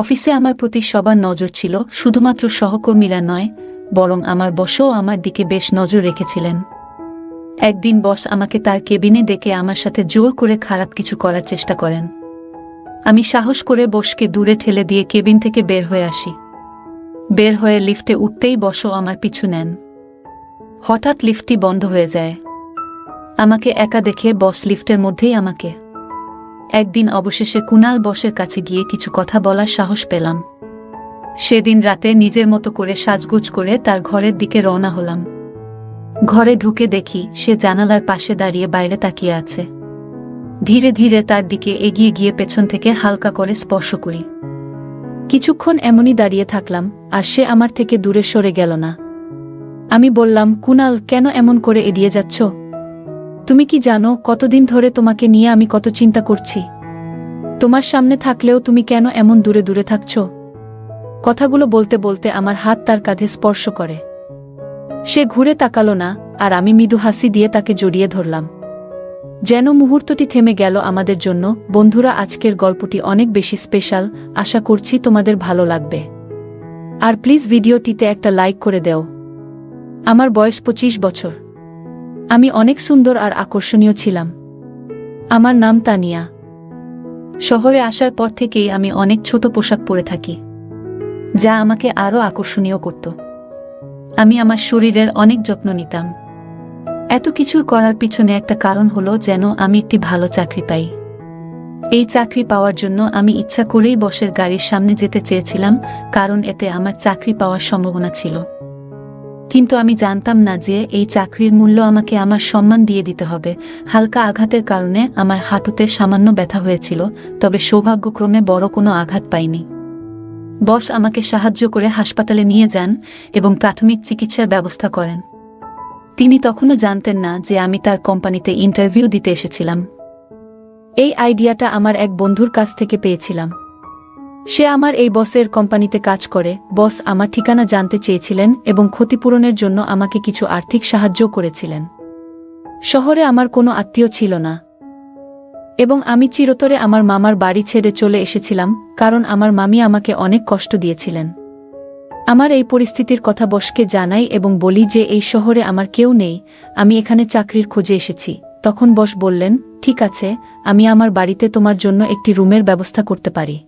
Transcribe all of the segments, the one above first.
অফিসে আমার প্রতি সবার নজর ছিল, শুধুমাত্র সহকর্মীরা নয়, বরং আমার বসও আমার দিকে বেশ নজর রেখেছিলেন। একদিন বস আমাকে তার কেবিনে ডেকে আমার সাথে জোর করে খারাপ কিছু করার চেষ্টা করেন। আমি সাহস করে বসকে দূরে ঠেলে দিয়ে কেবিন থেকে বের হয়ে আসি। বের হয়ে লিফটে উঠতেই বসও আমার পিছু নেন। হঠাৎ লিফটটি বন্ধ হয়ে যায়। আমাকে একা দেখে বস লিফটের মধ্যেই আমাকে। একদিন অবশেষে কুনাল বসের কাছে গিয়ে কিছু কথা বলার সাহস পেলাম। সেদিন রাতে নিজের মতো করে সাজগোজ করে তার ঘরের দিকে রওনা হলাম। ঘরে ঢুকে দেখি সে জানালার পাশে দাঁড়িয়ে বাইরে তাকিয়ে আছে। ধীরে ধীরে তার দিকে এগিয়ে গিয়ে পেছন থেকে হালকা করে স্পর্শ করি। কিছুক্ষণ এমনই দাঁড়িয়ে থাকলাম, আর সে আমার থেকে দূরে সরে গেল না। আমি বললাম, কুনাল, কেন এমন করে এড়িয়ে যাচ্ছ? তুমি কি জানো কতদিন ধরে তোমাকে নিয়ে আমি কত চিন্তা করছি? তোমার সামনে থাকলেও তুমি কেন এমন দূরে দূরে থাকছ? কথাগুলো বলতে বলতে আমার হাত তার কাঁধে স্পর্শ করে। সে ঘুরে তাকালো না, আর আমি মৃদু হাসি দিয়ে তাকে জড়িয়ে ধরলাম। যেন মুহূর্তটি থেমে গেল আমাদের জন্য। বন্ধুরা, আজকের গল্পটি অনেক বেশি স্পেশাল। আশা করছি তোমাদের ভালো লাগবে। আর প্লিজ ভিডিওটিতে একটা লাইক করে দেও। আমার বয়স 25 বছর। আমি অনেক সুন্দর আর আকর্ষণীয় ছিলাম। আমার নাম তানিয়া। শহরে আসার পর থেকেই আমি অনেক ছোট পোশাক পরে থাকি, যা আমাকে আরও আকর্ষণীয় করত। আমি আমার শরীরের অনেক যত্ন নিতাম। এত কিছুর করার পিছনে একটা কারণ হলো যেন আমি একটি ভালো চাকরি পাই। এই চাকরি পাওয়ার জন্য আমি ইচ্ছা করেই বসের গাড়ির সামনে যেতে চেয়েছিলাম, কারণ এতে আমার চাকরি পাওয়ার সম্ভাবনা ছিল। কিন্তু আমি জানতাম না যে এই চাকরির মূল্য আমাকে আমার সম্মান দিয়ে দিতে হবে। হালকা আঘাতের কারণে আমার হাঁটুতে সামান্য ব্যথা হয়েছিল, তবে সৌভাগ্যক্রমে বড় কোনো আঘাত পাইনি। বস আমাকে সাহায্য করে হাসপাতালে নিয়ে যান এবং প্রাথমিক চিকিৎসার ব্যবস্থা করেন। তিনি তখনও জানতেন না যে আমি তার কোম্পানিতে ইন্টারভিউ দিতে এসেছিলাম। এই আইডিয়াটা আমার এক বন্ধুর কাছ থেকে পেয়েছিলাম। সে আমার এই বসের কোম্পানিতে কাজ করে। বস আমার ঠিকানা জানতে চেয়েছিলেন এবং ক্ষতিপূরণের জন্য আমাকে কিছু আর্থিক সাহায্য করেছিলেন। শহরে আমার কোনো আত্মীয় ছিল না এবং আমি চিরতরে আমার মামার বাড়ি ছেড়ে চলে এসেছিলাম, কারণ আমার মামি আমাকে অনেক কষ্ট দিয়েছিলেন। আমার এই পরিস্থিতির কথা বসকে জানাই এবং বলি যে এই শহরে আমার কেউ নেই, আমি এখানে চাকরির খোঁজে এসেছি। তখন বস বললেন, ঠিক আছে, আমি আমার বাড়িতে তোমার জন্য একটি রুমের ব্যবস্থা করতে পারি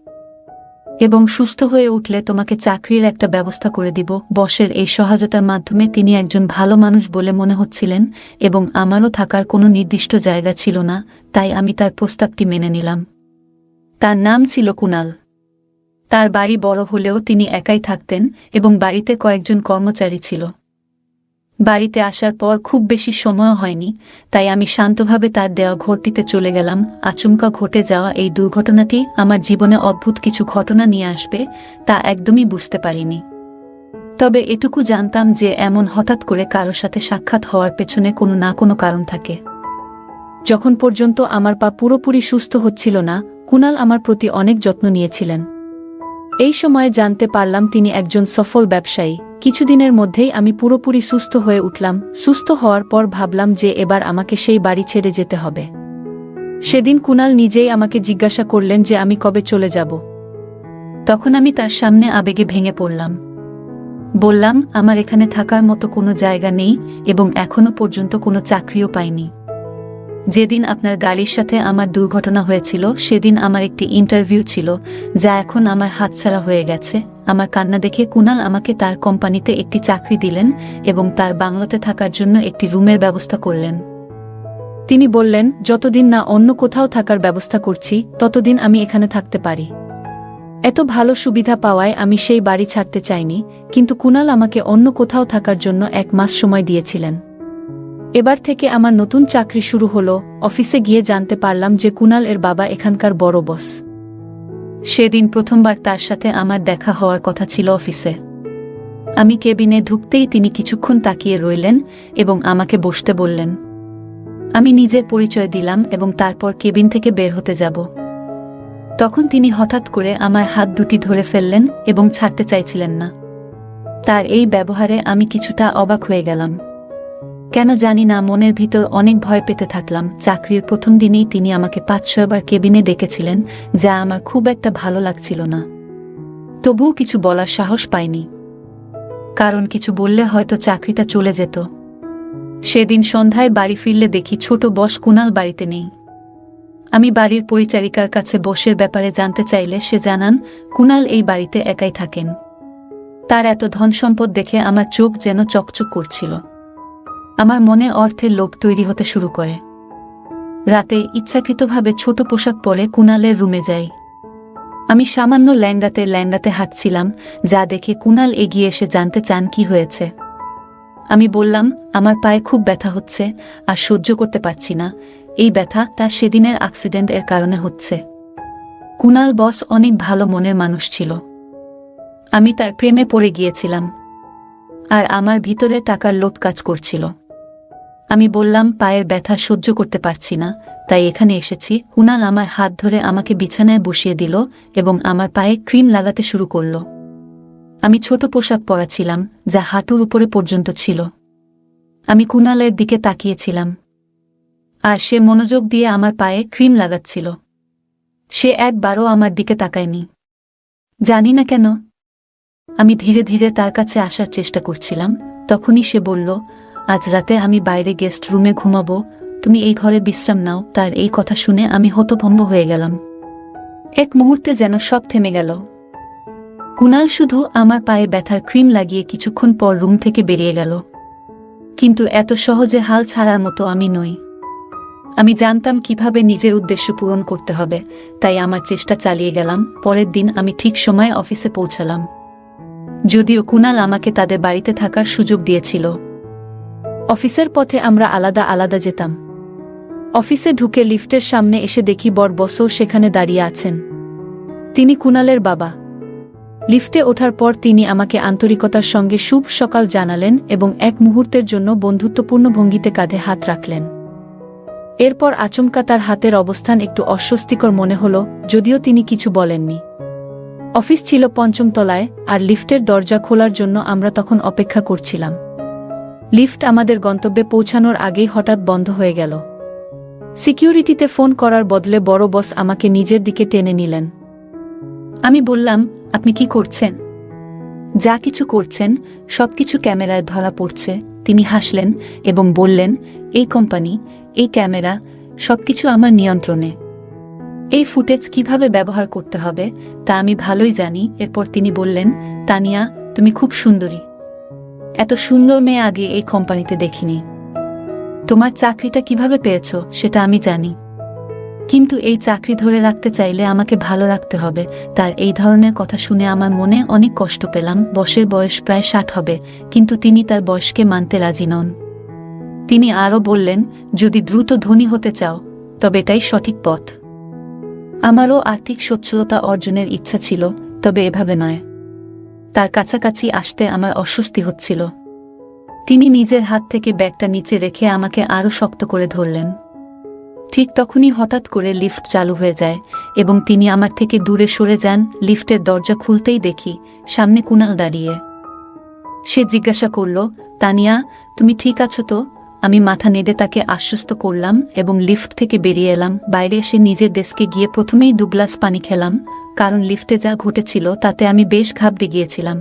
এবং সুস্থ হয়ে উঠলে তোমাকে চাকরির একটা ব্যবস্থা করে দিব। বসের এই সহায়তার মাধ্যমে তিনি একজন ভালো মানুষ বলে মনে হচ্ছিলেন এবং আমারও থাকার কোনো নির্দিষ্ট জায়গা ছিল না, তাই আমি তার প্রস্তাবটি মেনে নিলাম। তার নাম ছিল কুনাল। তার বাড়ি বড় হলেও তিনি একাই থাকতেন এবং বাড়িতে কয়েকজন কর্মচারী ছিল। বাড়িতে আসার পর খুব বেশি সময়ও হয়নি, তাই আমি শান্তভাবে তার দেওয়া ঘরটিতে চলে গেলাম। আচমকা ঘটে যাওয়া এই দুর্ঘটনাটি আমার জীবনে অদ্ভুত কিছু ঘটনা নিয়ে আসবে তা একদমই বুঝতে পারিনি। তবে এটুকু জানতাম যে এমন হঠাৎ করে কারো সাথে সাক্ষাৎ হওয়ার পেছনে কোনো না কোনো কারণ থাকে। যখন পর্যন্ত আমার পা পুরোপুরি সুস্থ হচ্ছিল না, কুনাল আমার প্রতি অনেক যত্ন নিয়েছিলেন। এই সময়ে জানতে পারলাম তিনি একজন সফল ব্যবসায়ী। কিছুদিনের মধ্যেই আমি পুরোপুরি সুস্থ হয়ে উঠলাম। সুস্থ হওয়ার পর ভাবলাম যে এবার আমাকে সেই বাড়ি ছেড়ে যেতে হবে। সেদিন কুনাল নিজেই আমাকে জিজ্ঞাসা করলেন যে আমি কবে চলে যাব। তখন আমি তার সামনে আবেগে ভেঙে পড়লাম। বললাম, আমার এখানে থাকার মতো কোনো জায়গা নেই এবং এখনো পর্যন্ত কোনো চাকরিও পাইনি। যেদিন আপনার গাড়ির সাথে আমার দুর্ঘটনা হয়েছিল সেদিন আমার একটি ইন্টারভিউ ছিল, যা এখন আমার হাতছাড়া হয়ে গেছে। আমার কান্না দেখে কুনাল আমাকে তার কোম্পানিতে একটি চাকরি দিলেন এবং তার বাংলোতে থাকার জন্য একটি রুমের ব্যবস্থা করলেন। তিনি বললেন, যতদিন না অন্য কোথাও থাকার ব্যবস্থা করছি ততদিন আমি এখানে থাকতে পারি। এত ভালো সুবিধা পাওয়ায় আমি সেই বাড়ি ছাড়তে চাইনি, কিন্তু কুনাল আমাকে অন্য কোথাও থাকার জন্য 1 মাস সময় দিয়েছিলেন। এবার থেকে আমার নতুন চাকরি শুরু হলো। অফিসে গিয়ে জানতে পারলাম যে কুনাল এর বাবা এখানকার বড় বস। সেদিন প্রথমবার তার সাথে আমার দেখা হওয়ার কথা ছিল অফিসে। আমি কেবিনে ঢুকতেই তিনি কিছুক্ষণ তাকিয়ে রইলেন এবং আমাকে বসতে বললেন। আমি নিজের পরিচয় দিলাম এবং তারপর কেবিন থেকে বের হতে যাব। তখন তিনি হঠাৎ করে আমার হাত দুটি ধরে ফেললেন এবং ছাড়তে চাইছিলেন না। তার এই ব্যবহারে আমি কিছুটা অবাক হয়ে গেলাম। কেন জানি না মনের ভিতর অনেক ভয় পেতে থাকলাম। চাকরির প্রথম দিনেই তিনি আমাকে 5-6 বার কেবিনে ডেকেছিলেন, যা আমার খুব একটা ভালো লাগছিল না। তবুও কিছু বলার সাহস পাইনি, কারণ কিছু বললে হয়তো চাকরিটা চলে যেত। সেদিন সন্ধ্যায় বাড়ি ফিরলে দেখি ছোট বস কুনাল বাড়িতে নেই। আমি বাড়ির পরিচারিকার কাছে বসের ব্যাপারে জানতে চাইলে সে জানান কুনাল এই বাড়িতে একাই থাকেন। তার এত ধন সম্পদ দেখে আমার চোখ যেন চকচক করছিল। আমার মনে অর্থের লোভ তৈরি হতে শুরু করে। রাতে ইচ্ছাকৃতভাবে ছোট পোশাক পরে কুনালের রুমে যাই। আমি সামান্য ল্যাংড়াতে হাঁটছিলাম, যা দেখে কুনাল এগিয়ে এসে জানতে চান কি হয়েছে। আমি বললাম, আমার পায়ে খুব ব্যথা হচ্ছে আর সহ্য করতে পারছি না। এই ব্যথা তার সেদিনের অ্যাক্সিডেন্ট এর কারণে হচ্ছে। কুনাল বস অনেক ভালো মনের মানুষ ছিল। আমি তার প্রেমে পড়ে গিয়েছিলাম, আর আমার ভিতরে টাকার লোভ কাজ করছিল। আমি বললাম, পায়ের ব্যথা সহ্য করতে পারছি না, তাই এখানে এসেছি। কুনাল আমার হাত ধরে আমাকে বিছানায় বসিয়ে দিল এবং আমার পায়ে ক্রিম লাগাতে শুরু করল। আমি ছোট পোশাক পরা ছিলাম, যা হাঁটুর উপরে পর্যন্ত ছিল। আমি কুনালের দিকে তাকিয়েছিলাম, আর সে মনোযোগ দিয়ে আমার পায়ে ক্রিম লাগাচ্ছিল। সে একবারও আমার দিকে তাকায়নি। জানি না কেন। আমি ধীরে ধীরে তার কাছে আসার চেষ্টা করছিলাম। তখনই সে বলল, আজ রাতে আমি বাইরে গেস্ট রুমে ঘুমাবো, তুমি এই ঘরে বিশ্রাম নাও। তার এই কথা শুনে আমি হতভম্ব হয়ে গেলাম। এক মুহূর্তে যেন সব থেমে গেল। কুনাল শুধু আমার পায়ে ব্যথার ক্রিম লাগিয়ে কিছুক্ষণ পর রুম থেকে বেরিয়ে গেল। কিন্তু এত সহজে হাল ছাড়ার মতো আমি নই। আমি জানতাম কিভাবে নিজের উদ্দেশ্য পূরণ করতে হবে, তাই আমার চেষ্টা চালিয়ে গেলাম। পরের দিন আমি ঠিক সময়ে অফিসে পৌঁছালাম, যদিও কুনাল আমাকে তাদের বাড়িতে থাকার সুযোগ দিয়েছিল। অফিসের পথে আমরা আলাদা আলাদা যেতাম। অফিসে ঢুকে লিফটের সামনে এসে দেখি বড় বসও সেখানে দাঁড়িয়ে আছেন। তিনি কুনালের বাবা। লিফটে ওঠার পর তিনি আমাকে আন্তরিকতার সঙ্গে শুভ সকাল জানালেন এবং এক মুহূর্তের জন্য বন্ধুত্বপূর্ণ ভঙ্গিতে কাঁধে হাত রাখলেন। এরপর আচমকা তার হাতের অবস্থান একটু অস্বস্তিকর মনে হল, যদিও তিনি কিছু বলেননি। অফিস ছিল ৫ম তলায়, আর লিফটের দরজা খোলার জন্য আমরা তখন অপেক্ষা করছিলাম। লিফট আমাদের গন্তব্যে পৌঁছানোর আগেই হঠাৎ বন্ধ হয়ে গেল। সিকিউরিটিতে ফোন করার বদলে বড় বস আমাকে নিজের দিকে টেনে নিলেন। আমি বললাম, আপনি কি করছেন? যা কিছু করছেন সবকিছু ক্যামেরায় ধরা পড়ছে। তিনি হাসলেন এবং বললেন, এই কোম্পানি, এই ক্যামেরা, সবকিছু আমার নিয়ন্ত্রণে। এই ফুটেজ কিভাবে ব্যবহার করতে হবে তা আমি ভালোই জানি। এরপর তিনি বললেন, তানিয়া, তুমি খুব সুন্দরী। এত সুন্দর মেয়ে আগে এই কোম্পানিতে দেখিনি। তোমার চাকরিটা কিভাবে পেয়েছো সেটা আমি জানি, কিন্তু এই চাকরি ধরে রাখতে চাইলে আমাকে ভালো রাখতে হবে। তার এই ধরনের কথা শুনে আমার মনে অনেক কষ্ট পেলাম। বসের বয়স প্রায় ৬০ হবে, কিন্তু তিনি তার বয়সকে মানতে রাজি নন। তিনি আরও বললেন, যদি দ্রুত ধনী হতে চাও তবে এটাই সঠিক পথ। আমারও আর্থিক সচ্ছলতা অর্জনের ইচ্ছা ছিল, তবে এভাবে নয়। তার কাছাকাছি আসতে আমার অস্বস্তি হচ্ছিল। তিনি নিজের হাত থেকে ব্যাগটা নিচে রেখে আমাকে আরও শক্ত করে ধরলেন। ঠিক তখনই হঠাৎ করে লিফট চালু হয়ে যায় এবং তিনি আমার থেকে দূরে সরে যান। লিফটের দরজা খুলতেই দেখি সামনে কুনাল দাঁড়িয়ে। সে জিজ্ঞাসা করল, তানিয়া, তুমি ঠিক আছো তো? আমি মাথা নেড়ে তাকে আশ্বস্ত করলাম এবং লিফট থেকে বেরিয়ে এলাম। বাইরে এসে নিজের ডেস্কে গিয়ে প্রথমেই ২ গ্লাস পানি খেলাম, কারণ লিফটে যা ঘটেছিল তাতে আমি বেশ ঘাবড়ে গিয়েছিলাম।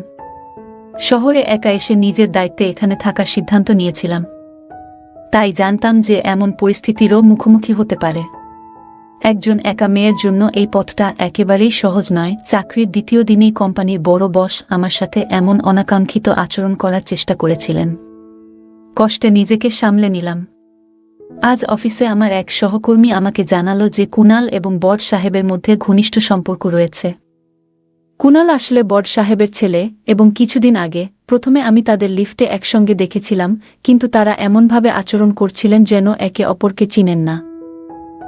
শহরে একা এসে নিজের দায়িত্বে এখানে থাকার সিদ্ধান্ত নিয়েছিলাম, তাই জানতাম যে এমন পরিস্থিতিরও মুখোমুখি হতে পারে। একজন একা মেয়ের জন্য এই পথটা একেবারেই সহজ নয়। চাকরির দ্বিতীয় দিনেই কোম্পানির বড় বস আমার সাথে এমন অনাকাঙ্ক্ষিত আচরণ করার চেষ্টা করেছিলেন। কষ্টে নিজেকে সামলে নিলাম। আজ অফিসে আমার এক সহকর্মী আমাকে জানালো যে কুনাল এবং বড় সাহেবের মধ্যে ঘনিষ্ঠ সম্পর্ক রয়েছে। কুনাল আসলে বড় সাহেবের ছেলে এবং কিছুদিন আগে প্রথমে আমি তাদের লিফটে একসঙ্গে দেখেছিলাম, কিন্তু তারা এমনভাবে আচরণ করছিলেন যেন একে অপরকে চিনেন না।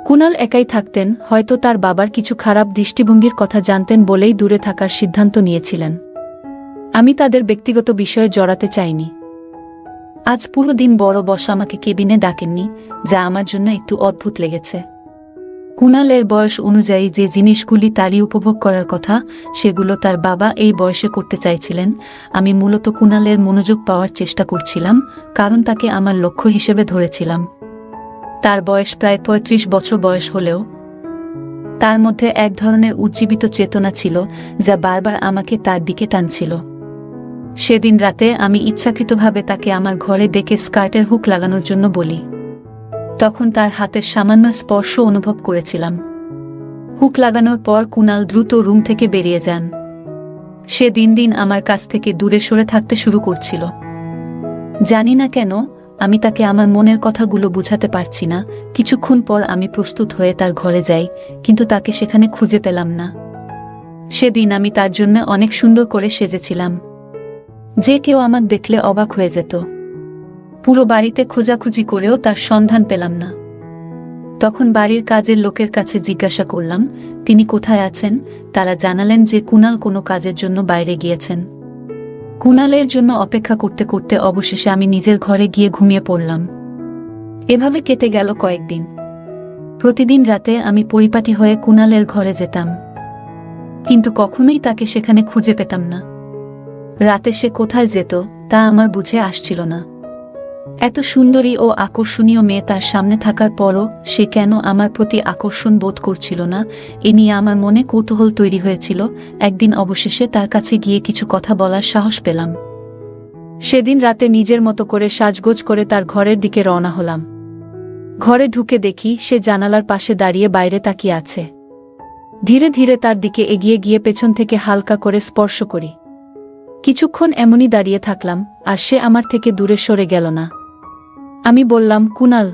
কুনাল একাই থাকতেন, হয়তো তার বাবার কিছু খারাপ দৃষ্টিভঙ্গির কথা জানতেন বলেই দূরে থাকার সিদ্ধান্ত নিয়েছিলেন। আমি তাদের ব্যক্তিগত বিষয়ে জড়াতে চাইনি। আজ পুরো দিন বড় বস আমাকে কেবিনে ডাকেননি, যা আমার জন্য একটু অদ্ভুত লেগেছে। কুনালের বয়স অনুযায়ী যে জিনিসগুলি তারই উপভোগ করার কথা, সেগুলো তার বাবা এই বয়সে করতে চাইছিলেন। আমি মূলত কুনালের মনোযোগ পাওয়ার চেষ্টা করছিলাম, কারণ তাকে আমার লক্ষ্য হিসেবে ধরেছিলাম। তার বয়স প্রায় ৩৫ বছর বয়স হলেও তার মধ্যে এক ধরনের উজ্জীবিত চেতনা ছিল যা বারবার আমাকে তার দিকে টানছিল। সেদিন রাতে আমি ইচ্ছাকৃতভাবে তাকে আমার ঘরে ডেকে স্কার্টের হুক লাগানোর জন্য বলি। তখন তার হাতের সামান্য স্পর্শ অনুভব করেছিলাম। হুক লাগানোর পর কুনাল দ্রুত রুম থেকে বেরিয়ে যান। সে দিন দিন আমার কাছ থেকে দূরে সরে থাকতে শুরু করছিল। জানি না কেন আমি তাকে আমার মনের কথাগুলো বুঝাতে পারছি না। কিছুক্ষণ পর আমি প্রস্তুত হয়ে তার ঘরে যাই, কিন্তু তাকে সেখানে খুঁজে পেলাম না। সেদিন আমি তার জন্য অনেক সুন্দর করে সেজেছিলাম, যে কেউ আমাক দেখলে অবাক হয়ে যেত। পুরো বাড়িতে খোঁজাখুঁজি করেও তার সন্ধান পেলাম না। তখন বাড়ির কাজের লোকের কাছে জিজ্ঞাসা করলাম তিনি কোথায় আছেন। তারা জানালেন যে কুনাল কোনো কাজের জন্য বাইরে গিয়েছেন। কুনালের জন্য অপেক্ষা করতে করতে অবশেষে আমি নিজের ঘরে গিয়ে ঘুমিয়ে পড়লাম। এভাবে কেটে গেল কয়েকদিন। প্রতিদিন রাতে আমি পরিপাটি হয়ে কুনালের ঘরে যেতাম, কিন্তু কখনোই তাকে সেখানে খুঁজে পেতাম না। রাতে সে কোথায় যেত তা আমার বুঝে আসছিল না। এত সুন্দরী ও আকর্ষণীয় মেয়ে তার সামনে থাকার পরও সে কেন আমার প্রতি আকর্ষণ বোধ করছিল না, এ নিয়ে আমার মনে কৌতূহল তৈরি হয়েছিল। একদিন অবশেষে তার কাছে গিয়ে কিছু কথা বলার সাহস পেলাম। সেদিন রাতে নিজের মতো করে সাজগোজ করে তার ঘরের দিকে রওনা হলাম। ঘরে ঢুকে দেখি সে জানালার পাশে দাঁড়িয়ে বাইরে তাকিয়ে আছে। ধীরে ধীরে তার দিকে এগিয়ে গিয়ে পেছন থেকে হালকা করে স্পর্শ করি। কিছুক্ষণ এমনই দাঁড়িয়ে থাকলাম, আর সে আমার থেকে দূরে সরে গেল না। আমি বললাম, কুনাল,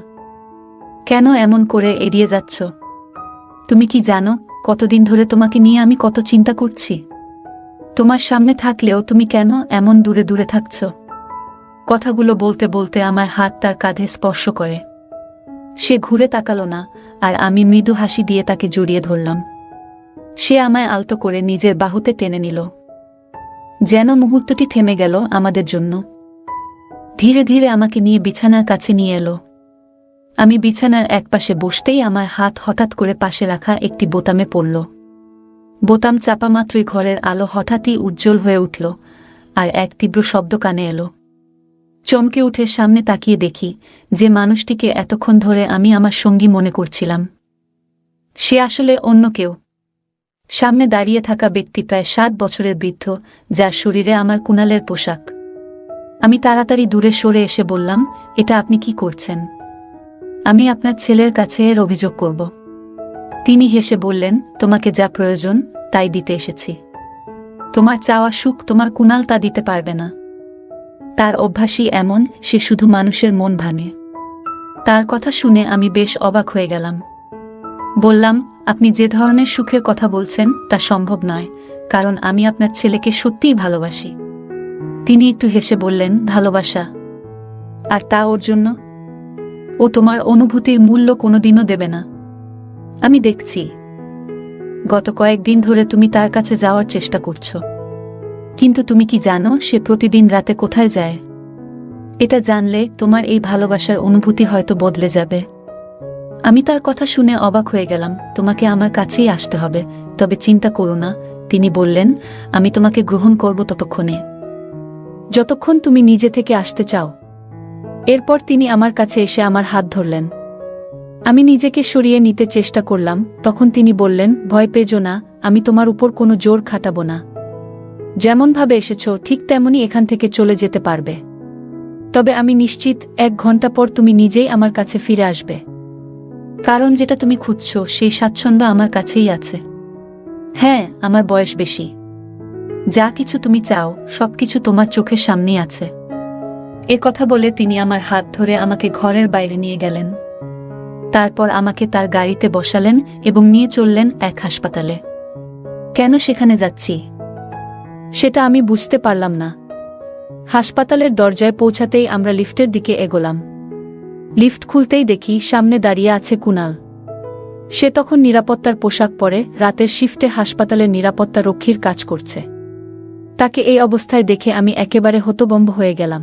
কেন এমন করে এড়িয়ে যাচ্ছ? তুমি কি জানো কতদিন ধরে তোমাকে নিয়ে আমি কত চিন্তা করছি? তোমার সামনে থাকলেও তুমি কেন এমন দূরে দূরে থাকছ? কথাগুলো বলতে বলতে আমার হাত তার কাঁধে স্পর্শ করে। সে ঘুরে তাকালো না, আর আমি মৃদু হাসি দিয়ে তাকে জড়িয়ে ধরলাম। সে আমায় আলতো করে নিজের বাহুতে টেনে নিল, যেন মুহূর্তটি থেমে গেল আমাদের জন্য। ধীরে ধীরে আমাকে নিয়ে বিছানার কাছে নিয়ে এলো। আমি বিছানার একপাশে বসতেই আমার হাত হঠাৎ করে পাশে রাখা একটি বোতামে পড়ল। বোতাম চাপা মাত্রই ঘরের আলো হঠাৎই উজ্জ্বল হয়ে উঠল, আর এক তীব্র শব্দ কানে এলো। চমকে উঠে সামনে তাকিয়ে দেখি যে মানুষটিকে এতক্ষণ ধরে আমি আমার সঙ্গী মনে করছিলাম, সে আসলে অন্য কেউ। সামনে দাঁড়িয়ে থাকা ব্যক্তি প্রায় 60 বছরের বৃদ্ধ, যার শরীরে আমার কুনালের পোশাক। আমি তাড়াতাড়ি দূরে সরে এসে বললাম, এটা আপনি কি করছেন? আমি আপনার ছেলের কাছে এর অভিযোগ করব। তিনি হেসে বললেন, তোমাকে যা প্রয়োজন তাই দিতে এসেছি। তোমার চাওয়া সুখ তোমার কুনাল তা দিতে পারবে না। তার অভ্যাসই এমন, সে শুধু মানুষের মন ভাঙে। তার কথা শুনে আমি বেশ অবাক হয়ে গেলাম। বললাম, আপনি যে ধরনের সুখের কথা বলছেন তা সম্ভব নয়, কারণ আমি আপনার ছেলেকে সত্যিই ভালোবাসি। তিনি একটু হেসে বললেন, ভালোবাসা? আর তা ওর জন্য? ও তোমার অনুভূতির মূল্য কোনোদিনও দেবে না। আমি দেখছি গত কয়েকদিন ধরে তুমি তার কাছে যাওয়ার চেষ্টা করছো, কিন্তু তুমি কি জানো সে প্রতিদিন রাতে কোথায় যায়? এটা জানলে তোমার এই ভালোবাসার অনুভূতি হয়তো বদলে যাবে। আমি তার কথা শুনে অবাক হয়ে গেলাম। তোমাকে আমার কাছেই আসতে হবে, তবে চিন্তা করো না, তিনি বললেন, আমি তোমাকে গ্রহণ করব ততক্ষণে, যতক্ষণ তুমি নিজে থেকে আসতে চাও। এরপর তিনি আমার কাছে এসে আমার হাত ধরলেন। আমি নিজেকে সরিয়ে নিতে চেষ্টা করলাম। তখন তিনি বললেন, ভয় পেজো না, আমি তোমার উপর কোনো জোর খাটাবো না। যেমনভাবে এসেছ ঠিক তেমনই এখান থেকে চলে যেতে পারবে। তবে আমি নিশ্চিত 1 ঘন্টা পর তুমি নিজেই আমার কাছে ফিরে আসবে, কারণ যেটা তুমি খুঁজছো সেই স্বাচ্ছন্দ্য আমার কাছেই আছে। হ্যাঁ, আমার বয়স বেশি, যা কিছু তুমি চাও সবকিছু তোমার চোখের সামনেই আছে। এ কথা বলে তিনি আমার হাত ধরে আমাকে ঘরের বাইরে নিয়ে গেলেন। তারপর আমাকে তার গাড়িতে বসালেন এবং নিয়ে চললেন এক হাসপাতালে। কেন সেখানে যাচ্ছি সেটা আমি বুঝতে পারলাম না। হাসপাতালের দরজায় পৌঁছাতেই আমরা লিফটের দিকে এগোলাম। লিফট খুলতেই দেখি সামনে দাঁড়িয়ে আছে কুনাল। সে তখন নিরাপত্তার পোশাক পরে রাতের শিফটে হাসপাতালের নিরাপত্তা রক্ষীর কাজ করছে। তাকে এই অবস্থায় দেখে আমি একেবারে হতভম্ব হয়ে গেলাম।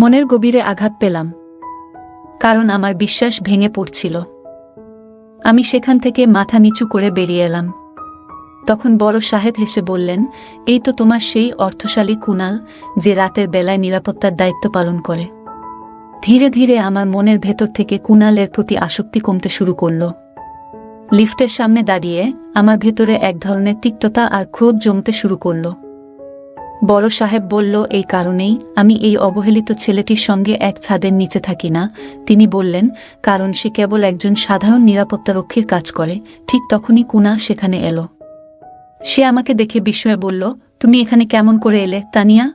মনের গভীরে আঘাত পেলাম, কারণ আমার বিশ্বাস ভেঙে পড়ছিল। আমি সেখান থেকে মাথা নিচু করে বেরিয়ে এলাম। তখন বড় সাহেব হেসে বললেন, এই তো তোমার সেই অর্থশালী কুনাল, যে রাতের বেলায় নিরাপত্তার দায়িত্ব পালন করে। ধীরে ধীরে আমার মনের ভেতর থেকে কুনালের প্রতি আসক্তি কমতে শুরু করল। লিফটের সামনে দাঁড়িয়ে আমার ভেতরে এক ধরনের তিক্ততা আর ক্রোধ জমতে শুরু করল। বড় সাহেব বলল, এই কারণেই আমি এই অবহেলিত ছেলেটির সঙ্গে এক ছাদের নিচে থাকি না। তিনি বললেন, কারণ সে কেবল একজন সাধারণ নিরাপত্তারক্ষীর কাজ করে। ঠিক তখনই কুনাল সেখানে এলো। সে আমাকে দেখে বিস্ময়ে বলল, তুমি এখানে কেমন করে এলে তানিয়া?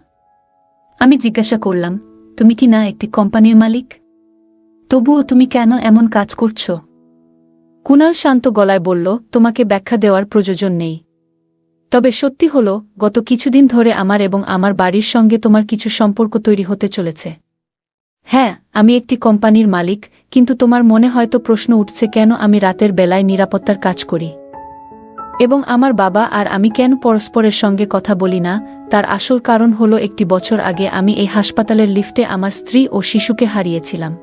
আমি জিজ্ঞাসা করলাম, তুমি কি না একটি কোম্পানির মালিক? তবুও তুমি কেন এমন কাজ করছো? কুনাল শান্ত গলায় বলল, তোমাকে ব্যাখ্যা দেওয়ার প্রয়োজন নেই। তবে সত্যি হল, গত কিছুদিন ধরে আমার এবং আমার বাড়ির সঙ্গে তোমার কিছু সম্পর্ক তৈরি হতে চলেছে। হ্যাঁ, আমি একটি কোম্পানির মালিক, কিন্তু তোমার মনে হয়তো প্রশ্ন উঠছে কেন আমি রাতের বেলায় নিরাপত্তার কাজ করি এবং আমার বাবা আর আমি কেন পরস্পরের সঙ্গে কথা বলি না। তার আসল কারণ হলো, একটি বছর আগে আমি এই হাসপাতালের লিফটে আমার স্ত্রী ও শিশুকে হারিয়েছিলাম।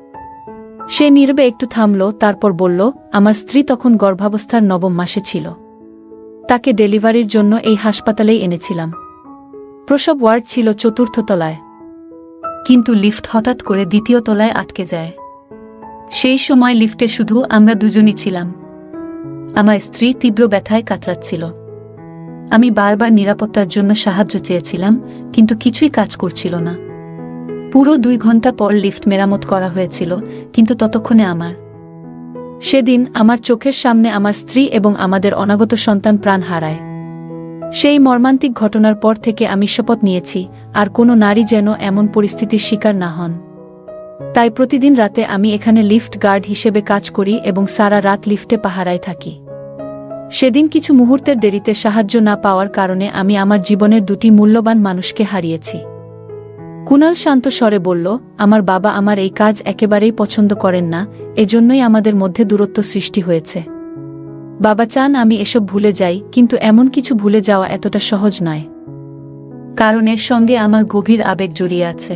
সে নীরবে একটু থামল, তারপর বলল, আমার স্ত্রী তখন গর্ভাবস্থার 9ম মাসে ছিল। তাকে ডেলিভারির জন্য এই হাসপাতালেই এনেছিলাম। প্রসব ওয়ার্ড ছিল 4র্থ তলায়। কিন্তু লিফট হঠাৎ করে 2য় তলায় আটকে যায়। সেই সময় লিফটে শুধু আমরা দুজনই ছিলাম। আমার স্ত্রী তীব্র ব্যথায় কাতরাচ্ছিল। আমি বারবার নিরাপত্তার জন্য সাহায্য চেয়েছিলাম, কিন্তু কিছুই কাজ করছিল না। পুরো 2 ঘন্টা পর লিফট মেরামত করা হয়েছিল, কিন্তু ততক্ষণে সেদিন আমার চোখের সামনে আমার স্ত্রী এবং আমাদের অনাগত সন্তান প্রাণ হারায়। সেই মর্মান্তিক ঘটনার পর থেকে আমি শপথ নিয়েছি, আর কোনো নারী যেন এমন পরিস্থিতির শিকার না হন। তাই প্রতিদিন রাতে আমি এখানে লিফট গার্ড হিসেবে কাজ করি এবং সারা রাত লিফটে পাহারায় থাকি। সেদিন কিছু মুহূর্তের দেরিতে সাহায্য না পাওয়ার কারণে আমি আমার জীবনের 2টি মূল্যবান মানুষকে হারিয়েছি। কুনাল শান্ত স্বরে বলল, আমার বাবা আমার এই কাজ একেবারেই পছন্দ করেন না, এজন্যই আমাদের মধ্যে দূরত্ব সৃষ্টি হয়েছে। বাবা চান আমি এসব ভুলে যাই, কিন্তু এমন কিছু ভুলে যাওয়া এতটা সহজ নয়, কারণ এর সঙ্গে আমার গভীর আবেগ জড়িয়ে আছে।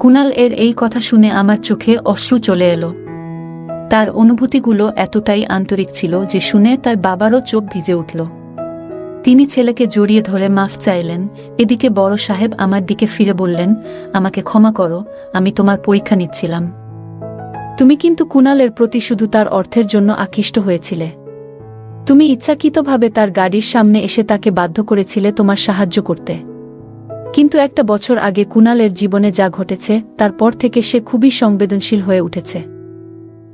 কুনাল এর এই কথা শুনে আমার চোখে অশ্রু চলে এলো। তার অনুভূতিগুলো এতটাই আন্তরিক ছিল যে শুনে তার বাবারও চোখ ভিজে উঠল। তিনি ছেলেকে জড়িয়ে ধরে মাফ চাইলেন। এদিকে বড় সাহেব আমার দিকে ফিরে বললেন, আমাকে ক্ষমা করো, আমি তোমার পরীক্ষা নিচ্ছিলাম। তুমি কিন্তু কুনালের প্রতি শুধু তার অর্থের জন্য আকৃষ্ট হয়েছিলে। তুমি ইচ্ছাকৃতভাবে তার গাড়ির সামনে এসে তাকে বাধ্য করেছিলে তোমার সাহায্য করতে। কিন্তু 1 বছর আগে কুনালের জীবনে যা ঘটেছে, তারপর থেকে সে খুবই সংবেদনশীল হয়ে উঠেছে।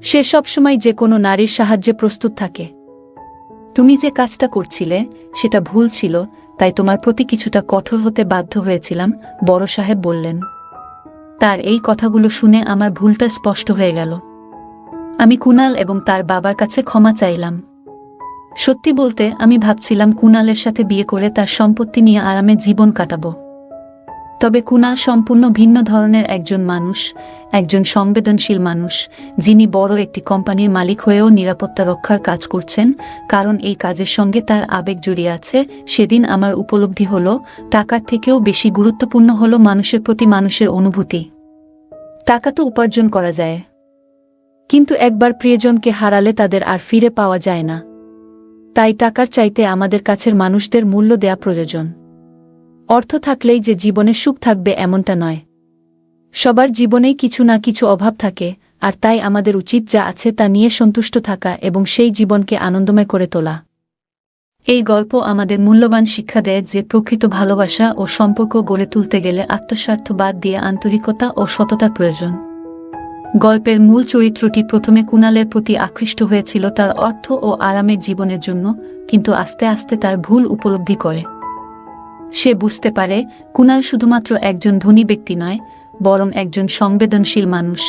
সে সবসময় যে কোনো নারীর সাহায্যে প্রস্তুত থাকে। তুমি যে কাজটা করছিলে সেটা ভুল ছিল, তাই তোমার প্রতি কিছুটা কঠোর হতে বাধ্য হয়েছিলাম, বড় সাহেব বললেন। তার এই কথাগুলো শুনে আমার ভুলটা স্পষ্ট হয়ে গেল। আমি কুনাল এবং তার বাবার কাছে ক্ষমা চাইলাম। সত্যি বলতে, আমি ভাবছিলাম কুনালের সাথে বিয়ে করে তার সম্পত্তি নিয়ে আরামে জীবন কাটাবো। তবে কুনাল সম্পূর্ণ ভিন্ন ধরনের একজন মানুষ, একজন সংবেদনশীল মানুষ, যিনি বড় একটি কোম্পানির মালিক হয়েও নিরাপত্তা রক্ষার কাজ করছেন, কারণ এই কাজের সঙ্গে তার আবেগ জড়িয়ে আছে। সেদিন আমার উপলব্ধি হলো, টাকার থেকেও বেশি গুরুত্বপূর্ণ হলো মানুষের প্রতি মানুষের অনুভূতি। টাকা তো উপার্জন করা যায়, কিন্তু একবার প্রিয়জনকে হারালে তাদের আর ফিরে পাওয়া যায় না। তাই টাকার চাইতে আমাদের কাছের মানুষদের মূল্য দেয়া প্রয়োজন। অর্থ থাকলেই যে জীবনে সুখ থাকবে এমনটা নয়। সবার জীবনেই কিছু না কিছু অভাব থাকে, আর তাই আমাদের উচিত যা আছে তা নিয়ে সন্তুষ্ট থাকা এবং সেই জীবনকে আনন্দময় করে তোলা। এই গল্প আমাদের মূল্যবান শিক্ষা দেয় যে প্রকৃত ভালোবাসা ও সম্পর্ক গড়ে তুলতে গেলে আত্মস্বার্থ বাদ দিয়ে আন্তরিকতা ও সততার প্রয়োজন। গল্পের মূল চরিত্রটি প্রথমে কুনালের প্রতি আকৃষ্ট হয়েছিল তার অর্থ ও আরামের জীবনের জন্য, কিন্তু আস্তে আস্তে তার ভুল উপলব্ধি করে। সে বুঝতে পারে কুনাল শুধুমাত্র একজন ধনী ব্যক্তি নয়, বরং একজন সংবেদনশীল মানুষ,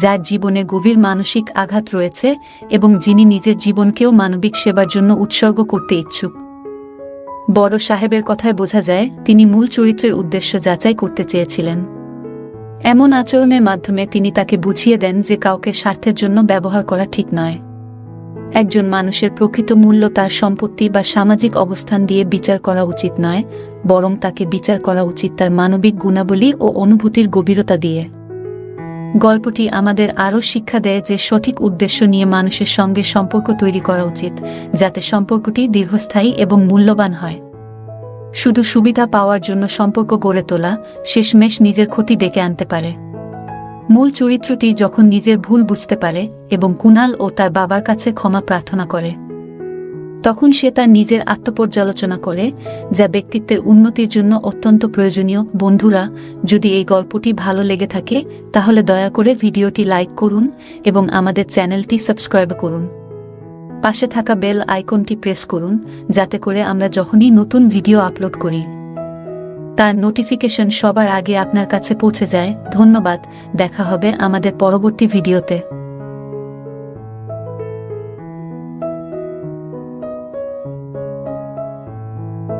যার জীবনে গভীর মানসিক আঘাত রয়েছে এবং যিনি নিজের জীবনকেও মানবিক সেবার জন্য উৎসর্গ করতে ইচ্ছুক। বড় সাহেবের কথায় বোঝা যায় তিনি মূল চরিত্রের উদ্দেশ্য যাচাই করতে চেয়েছিলেন। এমন আচরণের মাধ্যমে তিনি তাকে বুঝিয়ে দেন যে কাউকে স্বার্থের জন্য ব্যবহার করা ঠিক নয়। একজন মানুষের প্রকৃত মূল্য তার সম্পত্তি বা সামাজিক অবস্থান দিয়ে বিচার করা উচিত নয়, বরং তাকে বিচার করা উচিত তার মানবিক গুণাবলী ও অনুভূতির গভীরতা দিয়ে। গল্পটি আমাদের আরও শিক্ষা দেয় যে সঠিক উদ্দেশ্য নিয়ে মানুষের সঙ্গে সম্পর্ক তৈরি করা উচিত, যাতে সম্পর্কটি দীর্ঘস্থায়ী এবং মূল্যবান হয়। শুধু সুবিধা পাওয়ার জন্য সম্পর্ক গড়ে তোলা শেষমেশ নিজের ক্ষতি ডেকে আনতে পারে। মূল চরিত্রটি যখন নিজের ভুল বুঝতে পারে এবং কুনাল ও তার বাবার কাছে ক্ষমা প্রার্থনা করে, তখন সে তার নিজের আত্মপর্যালোচনা করে, যা ব্যক্তিত্বের উন্নতির জন্য অত্যন্ত প্রয়োজনীয়। বন্ধুরা, যদি এই গল্পটি ভালো লেগে থাকে তাহলে দয়া করে ভিডিওটি লাইক করুন এবং আমাদের চ্যানেলটি সাবস্ক্রাইব করুন। পাশে থাকা বেল আইকনটি প্রেস করুন, যাতে করে আমরা যখনই নতুন ভিডিও আপলোড করি তার নোটিফিকেশন সবার আগে আপনার কাছে পৌঁছে যায়। ধন্যবাদ, দেখা হবে আমাদের পরবর্তী ভিডিওতে।